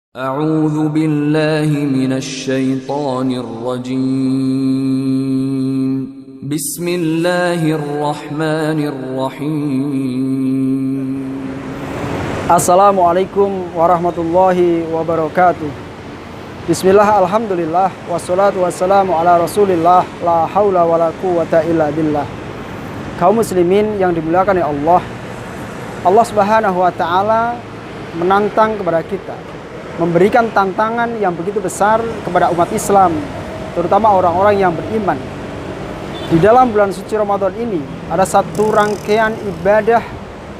أعوذ بالله من الشيطان الرجيم بسم الله الرحمن الرحيم Assalamualaikum warahmatullahi wabarakatuh. Bismillah, alhamdulillah, wassalatu wassalamu ala rasulillah, la hawla wa la quwata illa billah. Kaum muslimin yang dimuliakan oleh Allah, Allah subhanahu wa ta'ala menantang kepada kita, memberikan tantangan yang begitu besar kepada umat Islam, terutama orang-orang yang beriman. Di dalam bulan suci Ramadan ini ada satu rangkaian ibadah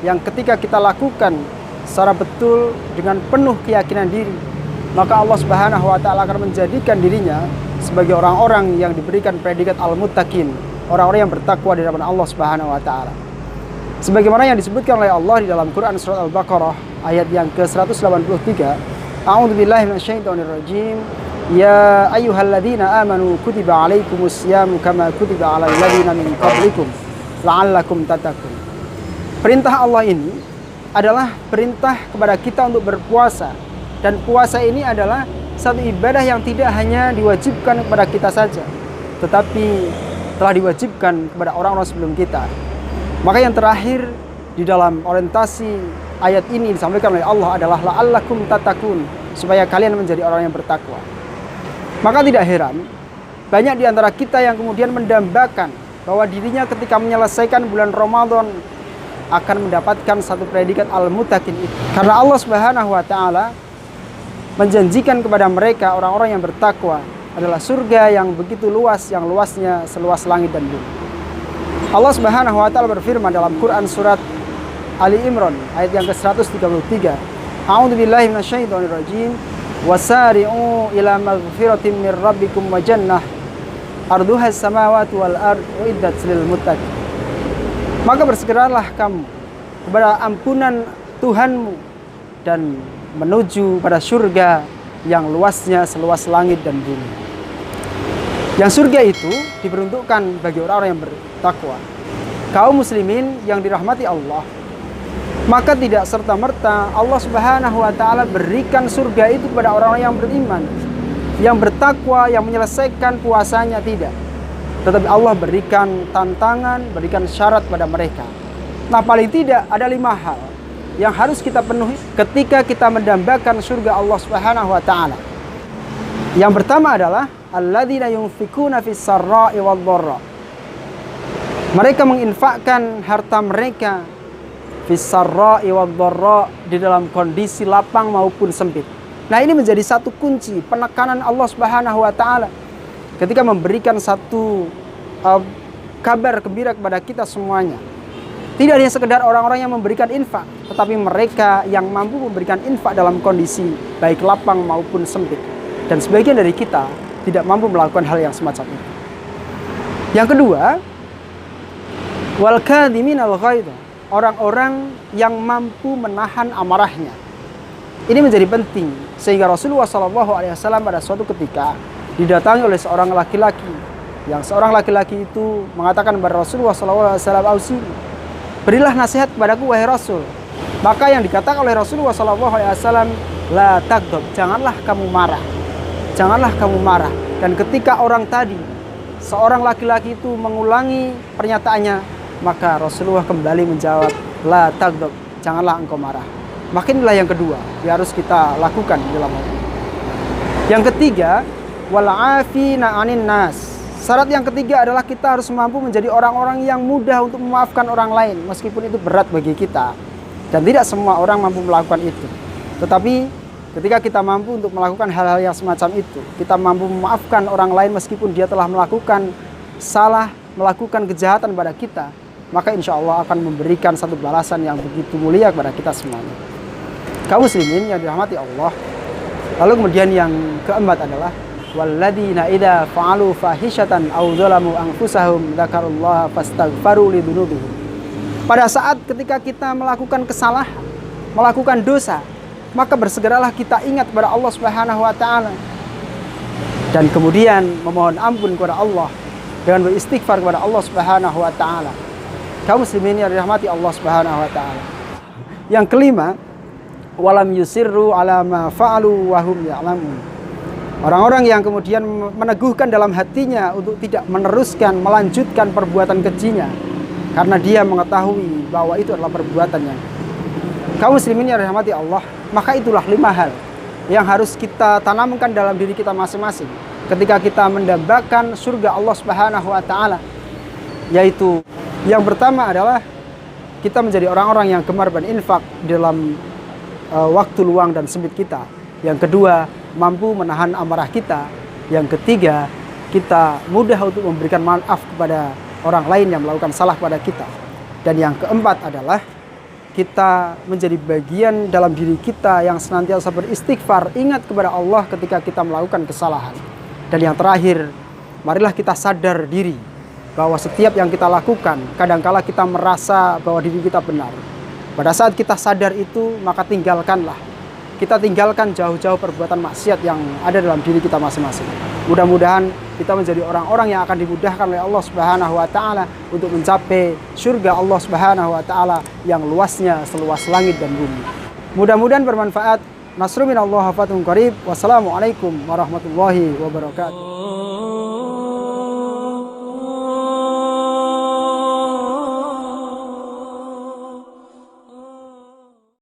yang ketika kita lakukan secara betul dengan penuh keyakinan diri, maka Allah subhanahu wa ta'ala akan menjadikan dirinya sebagai orang-orang yang diberikan predikat al-muttaqin, orang-orang yang bertakwa di hadapan Allah subhanahu wa ta'ala. Sebagaimana yang disebutkan oleh Allah di dalam Quran surat Al-Baqarah ayat yang ke-183, A'udzu billahi minasyaitonir rajim. Ya ayyuhalladzina amanu kutiba alaikumus syamu kama kutiba alal ladzina min qablikum la'allakum tattaqun. Perintah Allah ini adalah perintah kepada kita untuk berpuasa, dan puasa ini adalah satu ibadah yang tidak hanya diwajibkan kepada kita saja, tetapi telah diwajibkan kepada orang-orang sebelum kita. Maka yang terakhir di dalam orientasi ayat ini disampaikan oleh Allah adalah la'allakum tattaqun, supaya kalian menjadi orang yang bertakwa. Maka tidak heran banyak di antara kita yang kemudian mendambakan bahwa dirinya ketika menyelesaikan bulan Ramadan akan mendapatkan satu predikat al-muttaqin itu. Karena Allah subhanahu wa ta'ala menjanjikan kepada mereka orang-orang yang bertakwa adalah surga yang begitu luas, yang luasnya seluas langit dan bumi. Allah subhanahu wa ta'ala berfirman dalam Quran surat Ali Imran ayat yang ke-133, A'udzu billahi minasyaitonir rajim. Wasari'u ila maghfiratin mir rabbikum wa jannah arduhas samawati wal ard uiddat lil muttaqin. Maka bersegeralah kamu kepada ampunan Tuhanmu dan menuju pada surga yang luasnya seluas langit dan bumi. Yang surga itu diperuntukkan bagi orang-orang yang bertakwa. Kaum muslimin yang dirahmati Allah, maka tidak serta-merta Allah subhanahu wa ta'ala berikan surga itu kepada orang-orang yang beriman, yang bertakwa, yang menyelesaikan puasanya, tidak. Tetapi Allah berikan tantangan, berikan syarat pada mereka. Nah, paling tidak ada 5 hal yang harus kita penuhi ketika kita mendambakan surga Allah subhanahu wa ta'ala. Yang pertama adalah alladzina yunfikuna fis sarra'i wad dharra. Mereka menginfakkan harta mereka fisarra'i wadh-dharra, di dalam kondisi lapang maupun sempit. Nah, ini menjadi satu kunci penekanan Allah Subhanahu wa taala ketika memberikan satu kabar gembira kepada kita semuanya. Tidak hanya sekedar orang-orang yang memberikan infak, tetapi mereka yang mampu memberikan infak dalam kondisi baik lapang maupun sempit. Dan sebagian dari kita tidak mampu melakukan hal yang semacam itu. Yang kedua, wal kadhiminal ghaidha, orang-orang yang mampu menahan amarahnya. Ini menjadi penting sehingga Rasulullah SAW pada suatu ketika didatangi oleh seorang laki-laki, yang seorang laki-laki itu mengatakan kepada Rasulullah SAW, "Ausini, berilah nasihat kepadaku wahai Rasul." Maka yang dikatakan oleh Rasulullah SAW, "La taghdab, janganlah kamu marah, janganlah kamu marah." Dan ketika orang tadi, seorang laki-laki itu mengulangi pernyataannya, maka Rasulullah kembali menjawab, la taghdab, janganlah engkau marah. Maka inilah yang kedua yang harus kita lakukan dalam hal ini. Yang ketiga, wal afina 'anin nas. Syarat yang ketiga adalah kita harus mampu menjadi orang-orang yang mudah untuk memaafkan orang lain, meskipun itu berat bagi kita. Dan tidak semua orang mampu melakukan itu. Tetapi ketika kita mampu untuk melakukan hal-hal yang semacam itu, kita mampu memaafkan orang lain meskipun dia telah melakukan salah, melakukan kejahatan pada kita, maka insya Allah akan memberikan satu balasan yang begitu mulia kepada kita semuanya. Kaum muslimin yang dirahmati Allah. Lalu kemudian yang keempat adalah walladzina idza fa'alu fahishatan aw dzalamu anfusahum dzakarullaha fastaghfaru lidzunubihim. Pada saat ketika kita melakukan kesalahan, melakukan dosa, maka bersegeralah kita ingat kepada Allah Subhanahu wa taala dan kemudian memohon ampun kepada Allah dengan beristighfar kepada Allah Subhanahu wa taala. Kaum muslimin yang dirahmati Allah Subhanahu wa taala. Yang kelima, walam yusirru ala ma fa'alu wa hum ya'lamun. Orang-orang yang kemudian meneguhkan dalam hatinya untuk tidak meneruskan, melanjutkan perbuatan kejinya karena dia mengetahui bahwa itu adalah perbuatannya. Kaum muslimin yang dirahmati Allah, maka itulah 5 hal yang harus kita tanamkan dalam diri kita masing-masing ketika kita mendambakan surga Allah Subhanahu wa taala. Yaitu yang pertama adalah kita menjadi orang-orang yang gemar berinfak dalam waktu luang dan sempit kita. Yang kedua, mampu menahan amarah kita. Yang ketiga, kita mudah untuk memberikan maaf kepada orang lain yang melakukan salah pada kita. Dan yang keempat adalah kita menjadi bagian dalam diri kita yang senantiasa beristighfar, ingat kepada Allah ketika kita melakukan kesalahan. Dan yang terakhir, marilah kita sadar diri bahwa setiap yang kita lakukan, kadangkala kita merasa bahwa diri kita benar. Pada saat kita sadar itu, maka tinggalkanlah. Kita tinggalkan jauh-jauh perbuatan maksiat yang ada dalam diri kita masing-masing. Mudah-mudahan kita menjadi orang-orang yang akan dimudahkan oleh Allah Subhanahu wa taala untuk mencapai surga Allah Subhanahu wa taala yang luasnya seluas langit dan bumi. Mudah-mudahan bermanfaat. Nasrun minallah wa fathun qarib. Wassalamualaikum warahmatullahi wabarakatuh.